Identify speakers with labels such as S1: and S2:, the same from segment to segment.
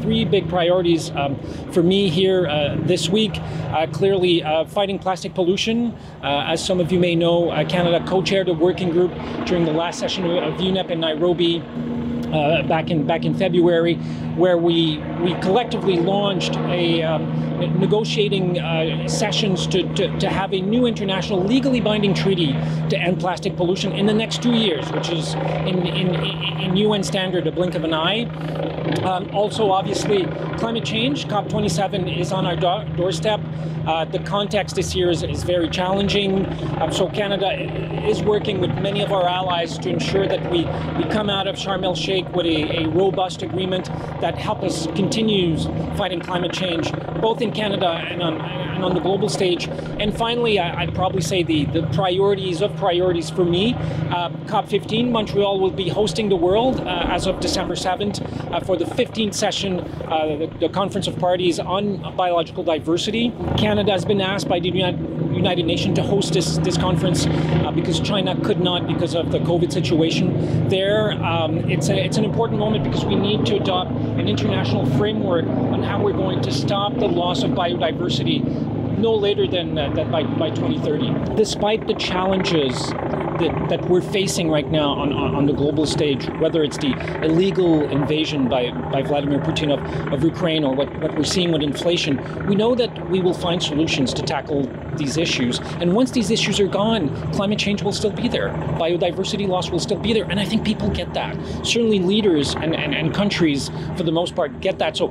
S1: three big priorities for me here this week. Clearly, fighting plastic pollution. As some of you may know, Canada co-chaired a working group during the last session of UNEP in Nairobi back in February, where we collectively launched a negotiating sessions to have a new international legally binding treaty to end plastic pollution in the next 2 years, which is in UN standard a blink of an eye. Also, obviously, climate change. COP27 is on our doorstep. The context this year is very challenging. So Canada is working with many of our allies to ensure that we come out of Sharm el-Sheikh with a robust agreement that help us continue fighting climate change, both in Canada and on the global stage. And finally, I'd probably say the priorities of priorities for me. COP15, Montreal will be hosting the world as of December 7th for the 15th session, the Conference of Parties on Biological Diversity. Canada has been asked by the United Nations to host this conference because China could not because of the COVID situation there. It's an important moment because we need to adopt an international framework on how we're going to stop the loss of biodiversity no later than by 2030. Despite the challenges that we're facing right now on the global stage, whether it's the illegal invasion by Vladimir Putin of Ukraine or what we're seeing with inflation, we know that we will find solutions to tackle these issues. And once these issues are gone, climate change will still be there. Biodiversity loss will still be there. And I think people get that. Certainly leaders and countries, for the most part, get that. So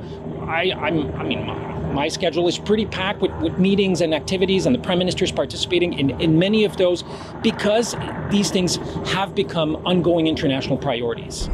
S1: my schedule is pretty packed with meetings and activities, and the Prime Minister is participating in many of those because these things have become ongoing international priorities.